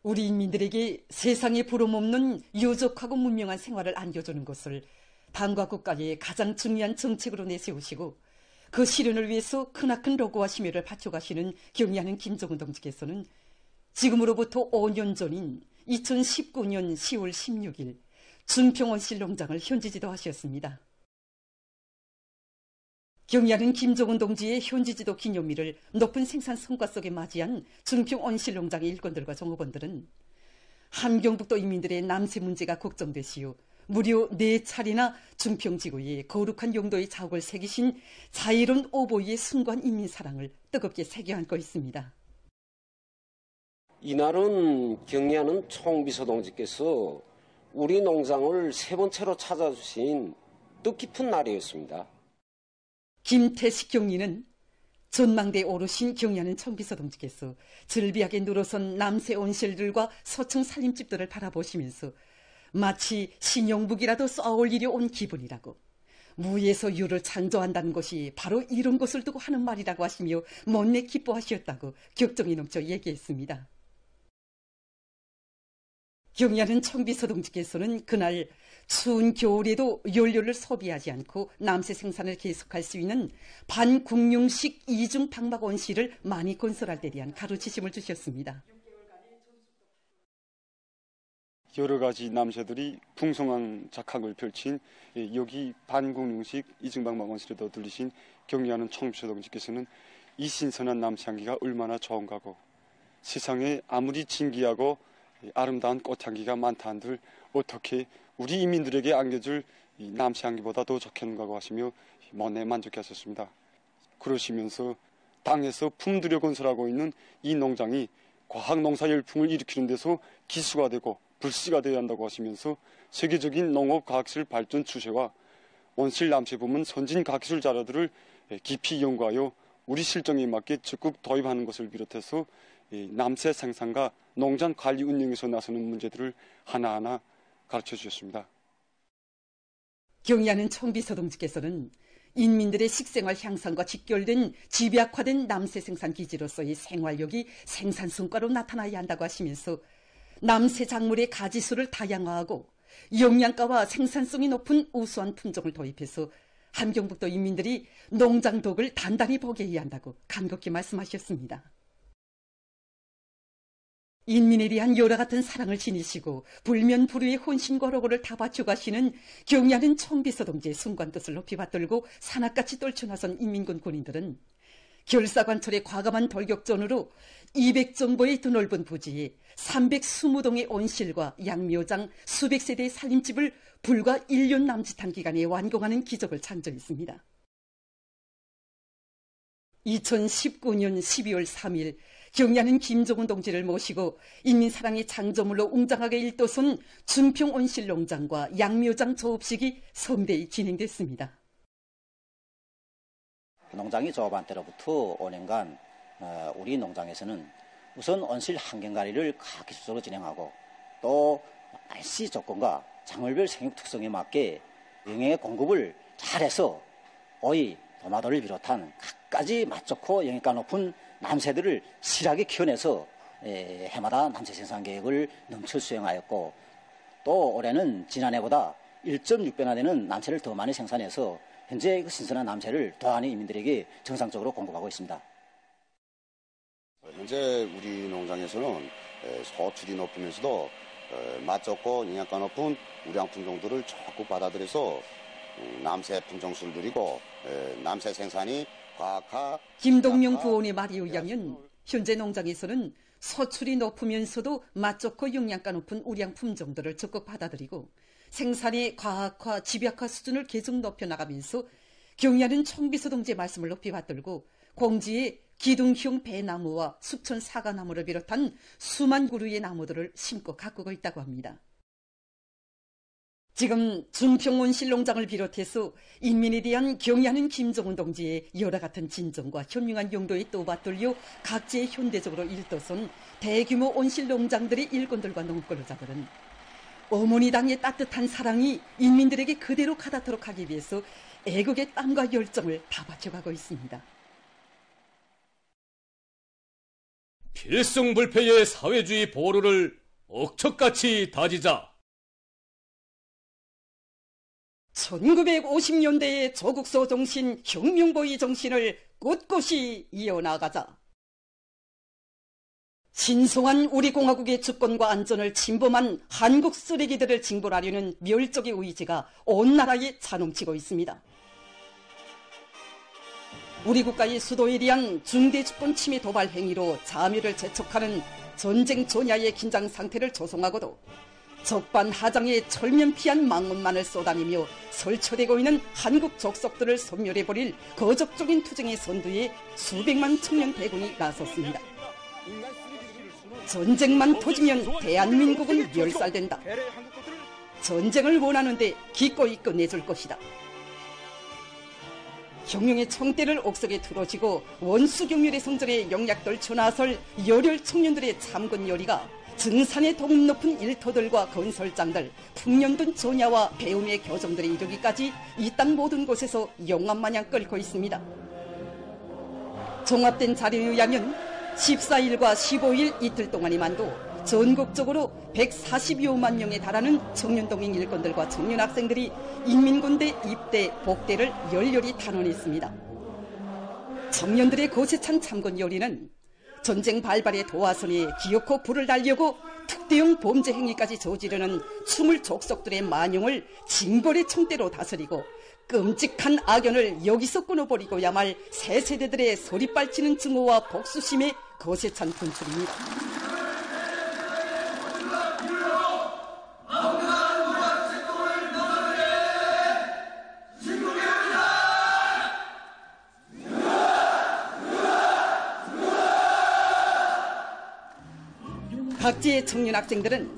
우리 인민들에게 세상에 부름없는 유족하고 문명한 생활을 안겨주는 것을 당과 국가의 가장 중요한 정책으로 내세우시고 그 실현을 위해서 크나큰 노고와 심혈을 바쳐가시는 경의하는 김정은 동지께서는 지금으로부터 5년 전인 2019년 10월 16일 준평원실 농장을 현지 지도하셨습니다. 경의하는 김정은 동지의 현지 지도 기념일을 높은 생산 성과 속에 맞이한 준평원실 농장의 일꾼들과 종업원들은 함경북도 인민들의 남세 문제가 걱정되시오 무려 4차례나 준평지구에 거룩한 용도의 자국을 새기신 자유로운 오보이의 순고한 인민사랑을 뜨겁게 새겨안고 있습니다. 이날은 경의하는 총비서 동지께서 우리 농장을 3번째로 찾아주신 뜻깊은 날이었습니다. 김태식 경리는 전망대에 오르신 경의하는 총비서 동지께서 즐비하게 늘어선 남새 온실들과 서층 살림집들을 바라보시면서 마치 신용북이라도 쏘아올리려 온 기분이라고, 무에서 유를 창조한다는 것이 바로 이런 것을 두고 하는 말이라고 하시며 못내 기뻐하셨다고 격정이 넘쳐 얘기했습니다. 경의하는 총비서 동지께서는 그날 추운 겨울에도 연료를 소비하지 않고 남새 생산을 계속할 수 있는 반국용식 이중 방막 온실을 많이 건설할 데 대한 가르치심을 주셨습니다. 여러 가지 남새들이 풍성한 작학을 펼친 여기 반국용식 이중방막 온실에도 들리신 경의하는 총비서 동지께서는 이 신선한 남새 향기가 얼마나 좋은가고, 세상에 아무리 진귀하고 아름다운 꽃향기가 많다 한들 어떻게 우리 인민들에게 안겨줄 이 남새 향기보다 더 좋겠는가 하시며 못내 만족하셨습니다. 그러시면서 땅에서 품들여 건설하고 있는 이 농장이 과학농사 열풍을 일으키는 데서 기수가 되고 불씨가 되어야 한다고 하시면서 세계적인 농업과학기술 발전 추세와 온실 남새 부문 선진 과학기술 자료들을 깊이 연구하여 우리 실정에 맞게 적극 도입하는 것을 비롯해서 남새 생산과 농장 관리 운영에서 나서는 문제들을 하나하나 가르쳐 주셨습니다. 경의하는 총비서 동지께서는 인민들의 식생활 향상과 직결된 집약화된 남새 생산 기지로서의 생활력이 생산 성과로 나타나야 한다고 하시면서 남새 작물의 가지수를 다양화하고 영양가와 생산성이 높은 우수한 품종을 도입해서 함경북도 인민들이 농장 덕을 단단히 보게 해야 한다고 간곡히 말씀하셨습니다. 인민에 대한 여러 같은 사랑을 지니시고 불면불후의 혼신과 로고를 다 바쳐가시는 경의하는 총비서 동지의 숭고한 뜻을 높이 받들고 산악같이 떨쳐나선 인민군 군인들은 결사관철의 과감한 돌격전으로 200정보의 드넓은 부지에 320동의 온실과 양묘장 수백 세대의 살림집을 불과 1년 남짓한 기간에 완공하는 기적을 창조했습니다. 2019년 12월 3일 경의하는 김정은 동지를 모시고 인민사랑의 창조물로 웅장하게 일도선 준평온실 농장과 양묘장 조업식이 성대히 진행됐습니다. 농장이 조업한 때로부터 5년간 우리 농장에서는 우선 온실 환경관리를 과학기술적으로 진행하고 또 날씨 조건과 작물별 생육 특성에 맞게 영양의 공급을 잘해서 오이, 도마도를 비롯한 갖가지 맛좋고 영양가 높은 남새들을 실하게 키워내서 해마다 남새 생산 계획을 넘쳐 수행하였고, 또 올해는 지난해보다 1.6배나 되는 남새를 더 많이 생산해서 현재 그 신선한 남새를 도안의 인민들에게 정상적으로 공급하고 있습니다. 현재 우리 농장에서는 소출이 높으면서도 맛 좋고 영양가 높은 우량 품종들을 적극 받아들여서 남새 품종수를 누리고 남새 생산이 과학화. 김동영 부원의 말에 의하면 현재 농장에서는 소출이 높으면서도 맛 좋고 영양가 높은 우량 품종들을 적극 받아들이고 생산의 과학화, 집약화 수준을 계속 높여나가면서 경의하는 총비서 동지의 말씀을 높이 받들고 공지에 기둥형 배나무와 숙천 사과나무를 비롯한 수만 그루의 나무들을 심고 가꾸고 있다고 합니다. 지금 준평온실 농장을 비롯해서 인민에 대한 경의하는 김정은 동지의 여러 같은 진정과 현명한 용도에 또 받들려 각지의 현대적으로 일도선 대규모 온실 농장들의 일꾼들과 농권노자들은 어머니 당의 따뜻한 사랑이 인민들에게 그대로 가닿도록 하기 위해서 애국의 땀과 열정을 다 바쳐가고 있습니다. 필승불패의 사회주의 보루를 억척같이 다지자. 1950년대의 조국소 정신, 혁명보위 정신을 꿋꿋이 이어나가자. 신성한 우리 공화국의 주권과 안전을 침범한 한국 쓰레기들을 징벌하려는 멸족의 의지가 온 나라에 자넘치고 있습니다. 우리 국가의 수도에 대한 중대 주권 침해 도발 행위로 자멸을 재촉하는 전쟁 전야의 긴장 상태를 조성하고도 적반하장의 철면피한 망언만을 쏟아내며 설쳐대고 있는 한국 족속들을 섬멸해버릴 거적적인 투쟁의 선두에 수백만 청년 대군이 나섰습니다. 전쟁만 터지면 대한민국은 멸살된다. 전쟁을 원하는데 기꺼이 끝내줄 것이다. 혁명의 청대를 옥석에 틀어지고 원수경멸의 성전에 영약 떨쳐나설 열혈 청년들의 참건 열의가 증산의 도움 높은 일터들과 건설장들, 풍년든 전야와 배움의 교정들에 이르기까지 이 땅 모든 곳에서 용암마냥 끓고 있습니다. 종합된 자료에 의하면 14일과 15일 이틀 동안에만도 전국적으로 140여만 명에 달하는 청년동행 일꾼들과 청년 학생들이 인민군대 입대, 복대를 열렬히 탄원했습니다. 청년들의 거세찬 참건 열의는 전쟁 발발의 도화선에 기어코 불을 달려고 특대형 범죄 행위까지 저지르는 추물 족속들의 만용을 징벌의 총대로 다스리고 끔찍한 악연을 여기서 끊어버리고야 말 새 세대들의 소리빨치는 증오와 복수심의 거세찬 분출입니다. 각지의 청년 학생들은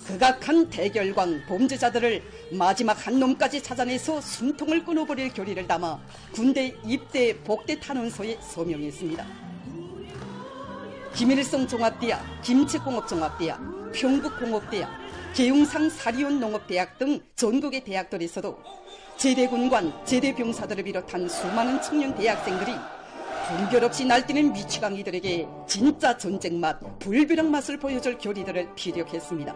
극악한 대결광 범죄자들을 마지막 한 놈까지 찾아내서 숨통을 끊어버릴 결의를 담아 군대 입대 복대 탄원서에 서명했습니다. 김일성 종합대학, 김치공업종합대학, 평북공업대학, 계용상 사리온 농업대학 등 전국의 대학들에서도 제대군관, 제대병사들을 비롯한 수많은 청년 대학생들이 분별 없이 날뛰는 미취강이들에게 진짜 전쟁 맛, 불비령 맛을 보여줄 결의들을 피력했습니다.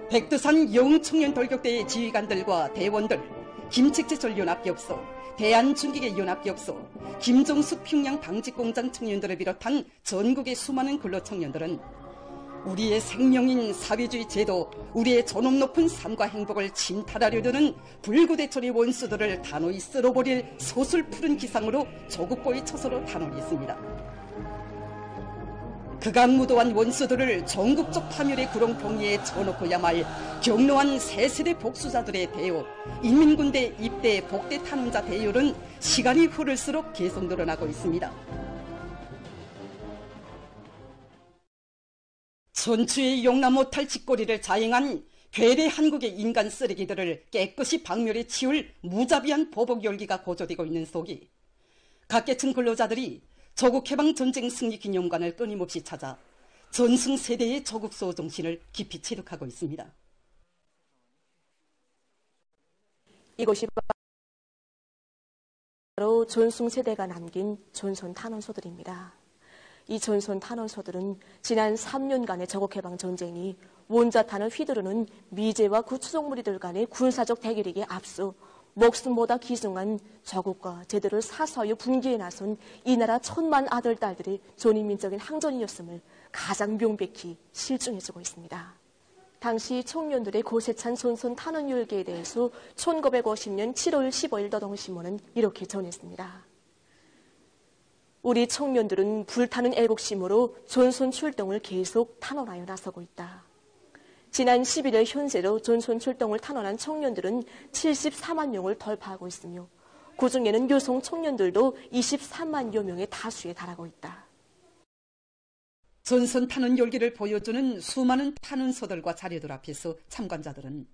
백두산 영웅청년 돌격대의 지휘관들과 대원들, 김책재전연합격소, 대한중기계연합격소, 김종숙 평양 방직공장 청년들을 비롯한 전국의 수많은 근로청년들은 우리의 생명인 사회주의 제도, 우리의 존엄 높은 삶과 행복을 침탈하려 드는 불구대천의 원수들을 단호히 쓸어버릴 소술 푸른 기상으로 조국보위 처소로 단원했습니다. 극악무도한 원수들을 전국적 파멸의 구렁텅이에 쳐놓고야 말 경로한 새 세대 복수자들의 대요, 인민군대 입대 복대 탄원자 대열은 시간이 흐를수록 계속 늘어나고 있습니다. 천추의 용납 못할 짓거리를 자행한 괴뢰 한국의 인간 쓰레기들을 깨끗이 박멸해 치울 무자비한 보복 열기가 고조되고 있는 속이 각계층 근로자들이 조국해방 전쟁 승리 기념관을 끊임없이 찾아 전승 세대의 조국소 정신을 깊이 체득하고 있습니다. 이곳이 바로 전승 세대가 남긴 전선 탄원소들입니다. 이 전선 탄원소들은 지난 3년간의 조국해방 전쟁이 원자탄을 휘두르는 미제와 구추적 무리들 간의 군사적 대결에게 앞서 목숨보다 귀중한 조국과 제도를 사사하여 분기에 나선 이 나라 천만 아들, 딸들의 전인민적인 항전이었음을 가장 명백히 실증해주고 있습니다. 당시 청년들의 고세찬 전선 탄원 열기에 대해서 1950년 7월 15일 노동신문은 이렇게 전했습니다. 우리 청년들은 불타는 애국심으로 전선 출동을 계속 탄원하여 나서고 있다. 지난 11일 현재로 전선 출동을 탄원한 청년들은 74만 명을 돌파하고 있으며 그중에는 여성 청년들도 23만여 명의 다수에 달하고 있다. 전선 탄원 열기를 보여주는 수많은 탄원서들과 자료들 앞에서 참관자들은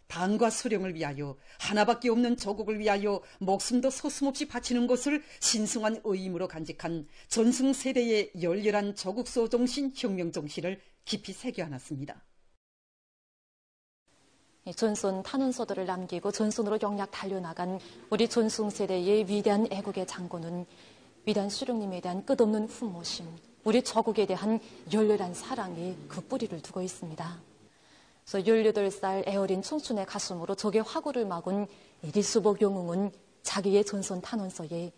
당과 수령을 위하여 하나밖에 없는 조국을 위하여 목숨도 서슴없이 바치는 것을 신성한 의임으로 간직한 전승 세대의 열렬한 조국소 정신, 혁명 정신을 깊이 새겨안았습니다. 전선 탄원서들을 남기고 전선으로 영약 달려나간 우리 전승 세대의 위대한 애국의 장군은 위대한 수령님에 대한 끝없는 훈모심, 우리 조국에 대한 열렬한 사랑이 그 뿌리를 두고 있습니다. 그래서 18살 애어린 청춘의 가슴으로 적의 화구를 막은 리수복 영웅은 자기의 전선 탄원서에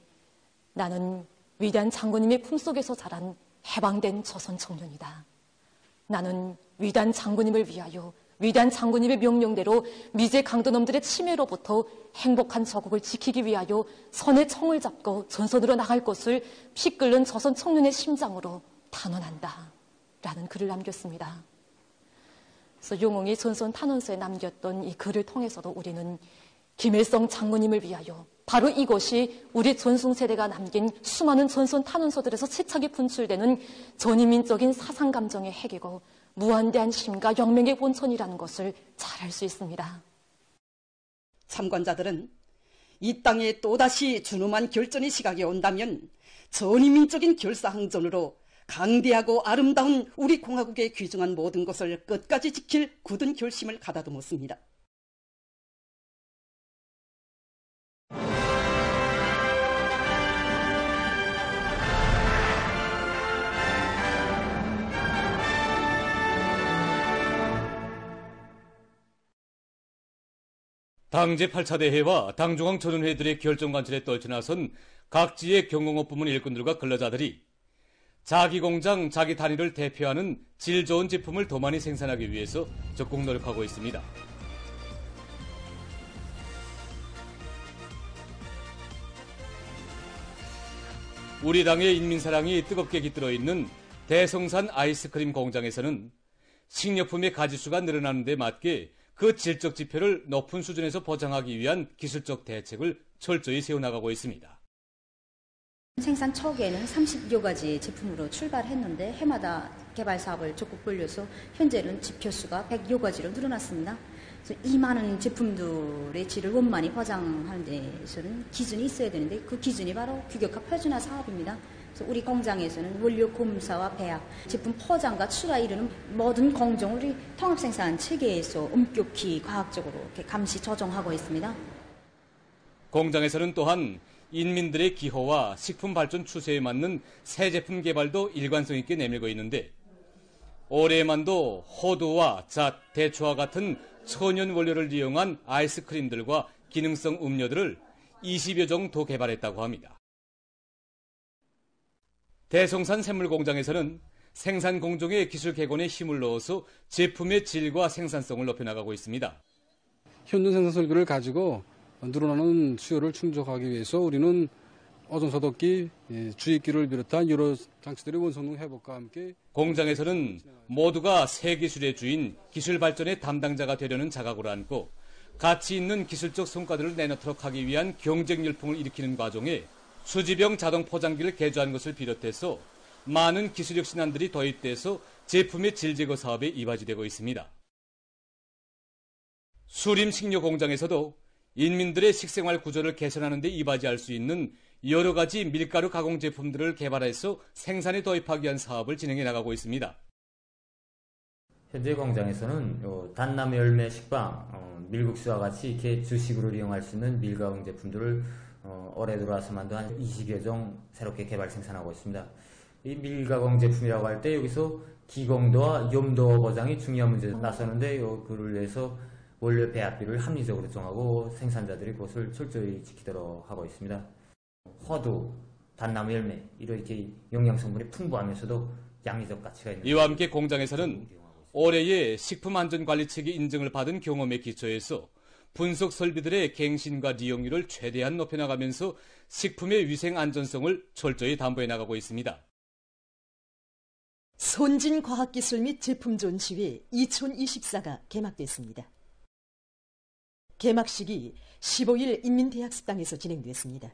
나는 위대한 장군님의 품속에서 자란 해방된 조선 청년이다. 나는 위대한 장군님을 위하여 위대한 장군님의 명령대로 미제 강도놈들의 침해로부터 행복한 조국을 지키기 위하여 선의 청을 잡고 전선으로 나갈 것을 피 끓는 조선 청년의 심장으로 탄원한다. 라는 글을 남겼습니다. 그래서 용웅이 전선 탄원서에 남겼던 이 글을 통해서도 우리는 김일성 장군님을 위하여 바로 이것이 우리 전승세대가 남긴 수많은 전선 탄원서들에서 세차게 분출되는 전인민적인 사상감정의 핵이고 무한대한 힘과 영맹의 본천이라는 것을 잘 알 수 있습니다. 참관자들은 이 땅에 또다시 준엄한 결전의 시각이 온다면 전인민적인 결사항전으로 강대하고 아름다운 우리 공화국에 귀중한 모든 것을 끝까지 지킬 굳은 결심을 가다듬었습니다. 당 제8차 대회와 당중앙 전원회들의 결정관철에 떨쳐나선 각지의 경공업부문 일꾼들과 근로자들이 자기 공장, 자기 단위를 대표하는 질 좋은 제품을 더 많이 생산하기 위해서 적극 노력하고 있습니다. 우리 당의 인민사랑이 뜨겁게 깃들어 있는 대성산 아이스크림 공장에서는 식료품의 가짓수가 늘어나는 데 맞게 그 질적 지표를 높은 수준에서 보장하기 위한 기술적 대책을 철저히 세워나가고 있습니다. 생산 초기에는 30여 가지 제품으로 출발했는데 해마다 개발 사업을 적극 벌려서 현재는 지표수가 100여 가지로 늘어났습니다. 그래서 이 많은 제품들의 질을 원만히 보장하는 데서는 기준이 있어야 되는데 그 기준이 바로 규격화 표준화 사업입니다. 그래서 우리 공장에서는 원료 검사와 배합, 제품 포장과 출하 이르는 모든 공정을 우리 통합생산 체계에서 엄격히 과학적으로 이렇게 감시 조정하고 있습니다. 공장에서는 또한 인민들의 기호와 식품 발전 추세에 맞는 새 제품 개발도 일관성 있게 내밀고 있는데 올해만도 호두와 잣, 대추와 같은 천연 원료를 이용한 아이스크림들과 기능성 음료들을 20여 종 더 개발했다고 합니다. 대성산 샘물공장에서는 생산 공정의 기술 개선에 힘을 넣어서 제품의 질과 생산성을 높여나가고 있습니다. 현존 생산 설비를 가지고 늘어나는 수요를 충족하기 위해서 우리는 오존소독기, 주입기를 비롯한 여러 장치들의 원성능 회복과 함께 공장에서는 모두가 새 기술의 주인, 기술 발전의 담당자가 되려는 자각으로 안고 가치 있는 기술적 성과들을 내놓도록 하기 위한 경쟁 열풍을 일으키는 과정에 수지병 자동 포장기를 개조한 것을 비롯해서 많은 기술력 신안들이 도입돼서 제품의 질 제거 사업에 이바지되고 있습니다. 수림식료 공장에서도 인민들의 식생활 구조를 개선하는 데 이바지할 수 있는 여러 가지 밀가루 가공 제품들을 개발해서 생산에 도입하기 위한 사업을 진행해 나가고 있습니다. 현재 공장에서는 단나무 열매 식빵, 밀국수와 같이 이렇게 주식으로 이용할 수 있는 밀가공 제품들을 올해 들어와서만도 한 20여 종 새롭게 개발 생산하고 있습니다. 이 밀가공 제품이라고 할 때 여기서 기공도와 염도 보장이 중요한 문제가 나서는데 그를 위해서 원료 배합비를 합리적으로 정하고 생산자들이 그것을 철저히 지키도록 하고 있습니다. 호두, 단나무 열매 이렇게 영양 성분이 풍부하면서도 양리적 가치가 있는. 이와 함께 공장에서는 올해의 식품안전관리체계 인증을 받은 경험에 기초해서 분석 설비들의 갱신과 이용률을 최대한 높여나가면서 식품의 위생 안전성을 철저히 담보해 나가고 있습니다. 선진과학기술 및 제품 전시회 2024가 개막됐습니다. 개막식이 15일 인민대학습당에서 진행됐습니다.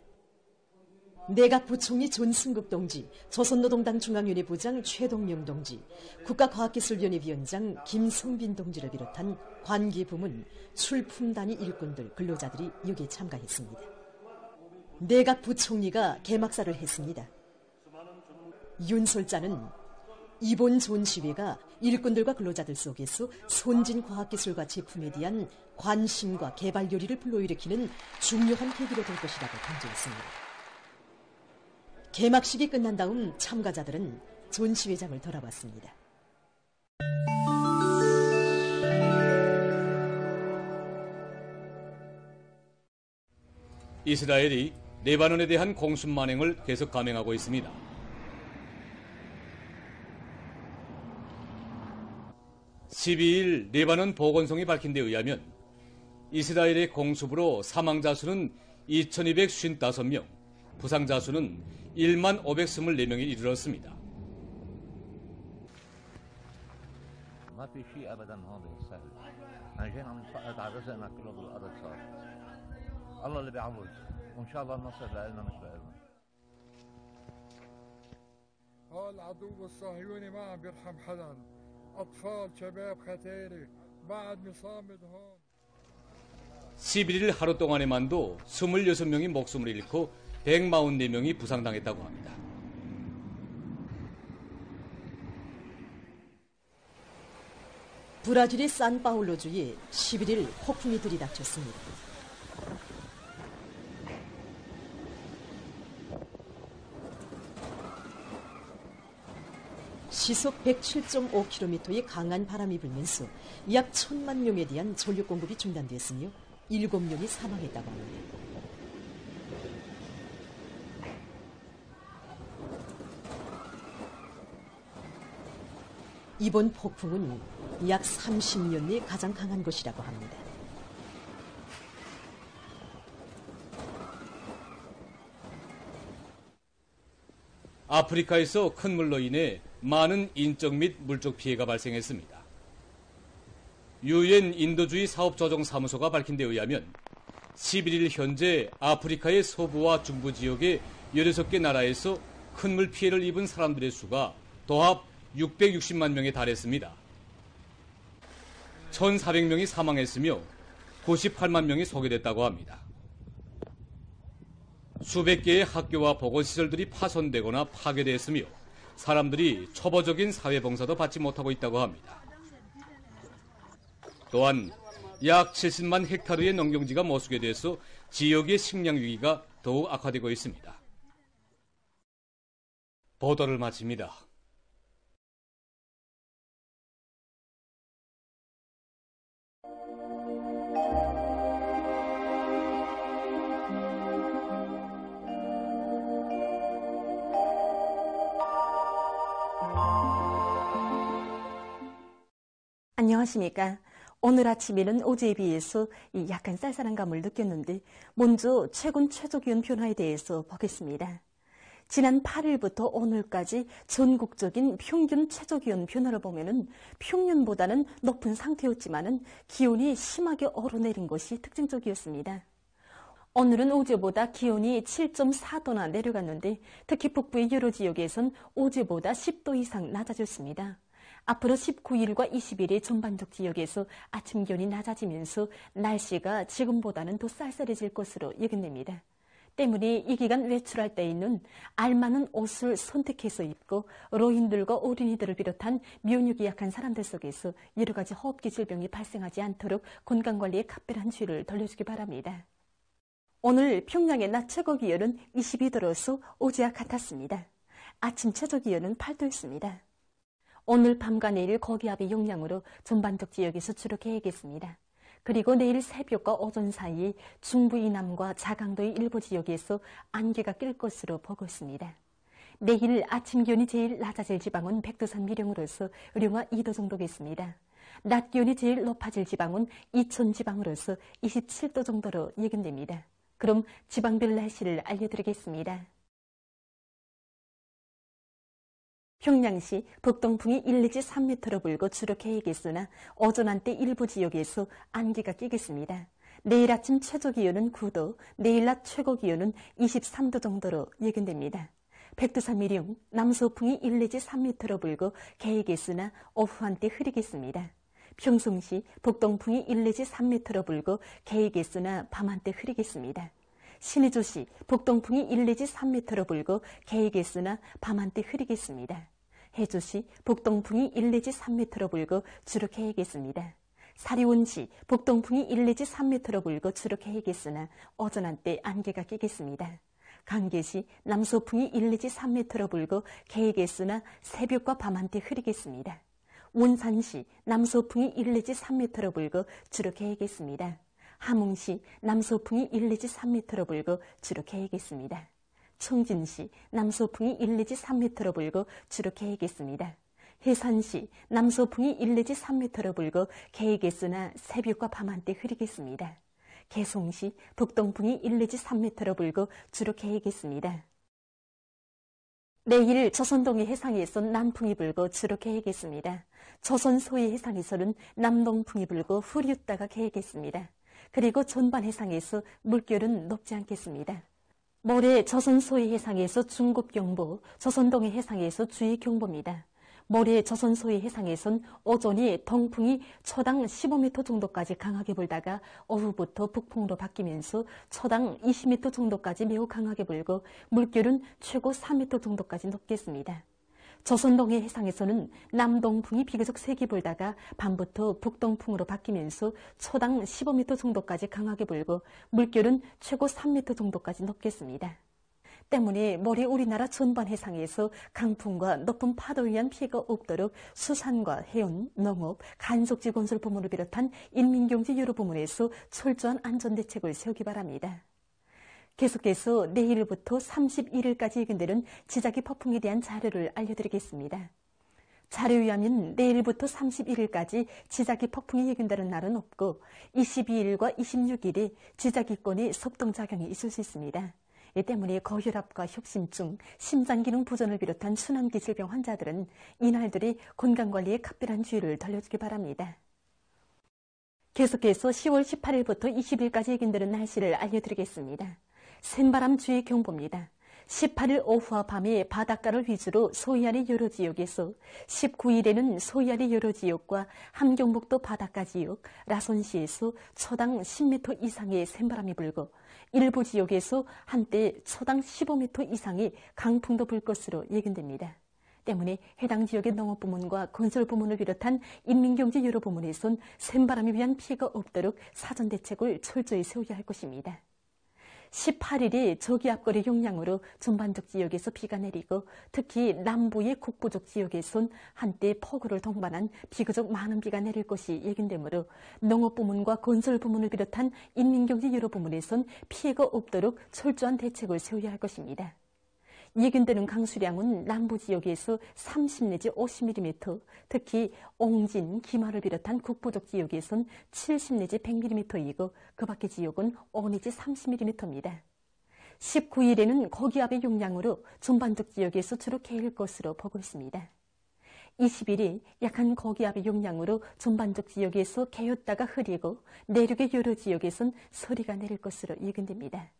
내각 부총리 존승국 동지, 조선노동당 중앙위원회 부장 최동명 동지, 국가과학기술위원회 위원장 김성빈 동지를 비롯한 관계부문, 출품단위 일꾼들, 근로자들이 여기에 참가했습니다. 내각 부총리가 개막사를 했습니다. 윤솔자는 이번 전시회가 일꾼들과 근로자들 속에서 선진과학기술과 제품에 대한 관심과 개발 열의를 불러일으키는 중요한 계기가 될 것이라고 강조했습니다. 개막식이 끝난 다음 참가자들은 전시회장을 돌아봤습니다. 이스라엘이 레바논에 대한 공습 만행을 계속 감행하고 있습니다. 12일 레바논 보건성이 밝힌 데 의하면 이스라엘의 공습으로 사망자 수는 2,255명, 부상자 수는 1만 524명에 이르렀습니다. الله اللي بيعوض وان شاء الله النصر لنا مش لنا. العدو الصهيوني ما عم بيرحم حدا. اطفال شباب ختيري بعد مصامد هون. 11일 하루 동안에만도 26명이 목숨을 잃고 144명이 부상당했다고 합니다. 브라질의 산파울루주에 11일 폭풍이 들이닥쳤습니다. 시속 107.5km의 강한 바람이 불면서 약 1,000만 명에 대한 전력 공급이 중단됐으며 7명이 사망했다고 합니다. 이번 폭풍은 약 30년 내 가장 강한 것이라고 합니다. 아프리카에서 큰 물로 인해 많은 인적 및 물적 피해가 발생했습니다. UN 인도주의 사업조정사무소가 밝힌 데 의하면 11일 현재 아프리카의 서부와 중부 지역의 16개 나라에서 큰 물 피해를 입은 사람들의 수가 도합 660만 명에 달했습니다. 1,400명이 사망했으며 98만 명이 소개됐다고 합니다. 수백 개의 학교와 보건시설들이 파손되거나 파괴됐으며 사람들이 초보적인 사회봉사도 받지 못하고 있다고 합니다. 또한 약 70만 헥타르의 농경지가 못쓰게 돼서 지역의 식량 위기가 더욱 악화되고 있습니다. 보도를 마칩니다. 안녕하십니까. 오늘 아침에는 어제에 비해서 약간 쌀쌀한 감을 느꼈는데 먼저 최근 최저기온 변화에 대해서 보겠습니다. 지난 8일부터 오늘까지 전국적인 평균 최저기온 변화를 보면은 평년보다는 높은 상태였지만은 기온이 심하게 오르내린 것이 특징적이었습니다. 오늘은 어제보다 기온이 7.4도나 내려갔는데 특히 북부의 여러 지역에선 어제보다 10도 이상 낮아졌습니다. 앞으로 19일과 20일의 전반적 지역에서 아침 기온이 낮아지면서 날씨가 지금보다는 더 쌀쌀해질 것으로 예견됩니다. 때문에 이 기간 외출할 때에는 알맞은 옷을 선택해서 입고 노인들과 어린이들을 비롯한 면역이 약한 사람들 속에서 여러 가지 호흡기 질병이 발생하지 않도록 건강관리에 각별한 주의를 돌려주기 바랍니다. 오늘 평양의 낮 최고 기온은 22도로서 어제와 같았습니다. 아침 최저 기온은 8도였습니다. 오늘 밤과 내일 고기압의 영향으로 전반적 지역에서 추락해야겠습니다. 그리고 내일 새벽과 오전 사이 중부 이남과 자강도의 일부 지역에서 안개가 낄 것으로 보고 있습니다. 내일 아침 기온이 제일 낮아질 지방은 백두산 미령으로서 의령화 2도 정도겠습니다. 낮 기온이 제일 높아질 지방은 이천 지방으로서 27도 정도로 예견됩니다. 그럼 지방별 날씨를 알려드리겠습니다. 평양시 북동풍이 1 내지 3m로 불고 추락해야겠으나 오전 한때 일부 지역에서 안개가 끼겠습니다. 내일 아침 최저 기온은 9도, 내일 낮 최고 기온은 23도 정도로 예견됩니다. 백두산 미령, 남서풍이 1 내지 3m로 불고 개이겠으나 오후 한때 흐리겠습니다. 평송시 북동풍이 1 내지 3m로 불고 개이겠으나 밤 한때 흐리겠습니다. 신의주시 북동풍이 1 내지 3m로 불고 개이겠으나 밤 한때 흐리겠습니다. 해주시 북동풍이 1 내지 3m로 불고 주룩해야겠습니다. 사리원시 북동풍이 1 내지 3m로 불고 주룩해야겠으나 오전 한때 안개가 끼겠습니다. 강계시 남서풍이 1 내지 3m로 불고 계획에서나 새벽과 밤한테 흐리겠습니다. 원산시 남서풍이 1 내지 3m로 불고 주로 계획했습니다. 함흥시 남서풍이 1 내지 3m로 불고 주로 계획했습니다. 청진시 남서풍이 1 내지 3m로 불고 주로 계획했습니다. 해산시 남서풍이 1 내지 3m로 불고 계획했으나 새벽과 밤한때 흐리겠습니다. 개송시 북동풍이 1 내지 3m로 불고 주로 계획했습니다. 내일 조선동해 해상에서 남풍이 불고 주로 계획했습니다. 조선 소해 해상에서는 남동풍이 불고 후리웃다가 계획했습니다. 그리고 전반 해상에서 물결은 높지 않겠습니다. 모레 조선 소해 해상에서 중급경보, 조선동해 해상에서 주의경보입니다. 모레 조선 소해 해상에선 오전이 동풍이 초당 15m 정도까지 강하게 불다가 오후부터 북풍으로 바뀌면서 초당 20m 정도까지 매우 강하게 불고 물결은 최고 4m 정도까지 높겠습니다. 조선동해 해상에서는 남동풍이 비교적 세게 불다가 밤부터 북동풍으로 바뀌면서 초당 15m 정도까지 강하게 불고 물결은 최고 3m 정도까지 높겠습니다. 때문에 모레 우리나라 전반 해상에서 강풍과 높은 파도에 의한 피해가 없도록 수산과 해운, 농업, 간속지 건설 부문을 비롯한 인민경제 여러 부문에서 철저한 안전대책을 세우기 바랍니다. 계속해서 내일부터 31일까지 예견되는 지자기 폭풍에 대한 자료를 알려드리겠습니다. 자료에 의하면 내일부터 31일까지 지자기 폭풍이 예견되는 날은 없고 22일과 26일에 지자기권의 속동작용이 있을 수 있습니다. 이 때문에 고혈압과 협심증, 심장기능 부전을 비롯한 순환기 질병 환자들은 이날들이 건강관리에 각별한 주의를 돌려주기 바랍니다. 계속해서 10월 18일부터 20일까지 예견되는 날씨를 알려드리겠습니다. 센바람 주의 경보입니다. 18일 오후와 밤에 바닷가를 위주로 소이안의 여러 지역에서 19일에는 소이안의 여러 지역과 함경북도 바닷가 지역, 라손시에서 초당 10m 이상의 센바람이 불고 일부 지역에서 한때 초당 15m 이상의 강풍도 불 것으로 예견됩니다. 때문에 해당 지역의 농업부문과 건설부문을 비롯한 인민경제 여러 부문에선 센바람에 의한 피해가 없도록 사전대책을 철저히 세워야 할 것입니다. 18일이 저기압거리 용량으로 전반적 지역에서 비가 내리고 특히 남부의 국부족 지역에선 한때 폭우를 동반한 비교적 많은 비가 내릴 것이 예견되므로 농업부문과 건설부문을 비롯한 인민경제 여러 부문에선 피해가 없도록 철저한 대책을 세워야 할 것입니다. 예견되는 강수량은 남부 지역에서 30 내지 50mm, 특히 옹진, 김하를 비롯한 국부족 지역에선 70 내지 100mm이고 그 밖의 지역은 5 내지 30mm입니다. 19일에는 고기압의 용량으로 전반적 지역에서 주로 개일 것으로 보고 있습니다. 20일이 약한 고기압의 용량으로 전반적 지역에서 개였다가 흐리고 내륙의 여러 지역에선 서리가 내릴 것으로 예견됩니다.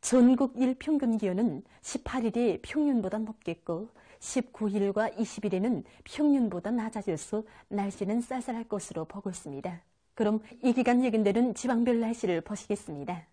전국 일평균 기온은 18일이 평년보다 높겠고 19일과 20일에는 평년보다 낮아져서 날씨는 쌀쌀할 것으로 보고 있습니다. 그럼 이 기간 예견되는 지방별 날씨를 보시겠습니다.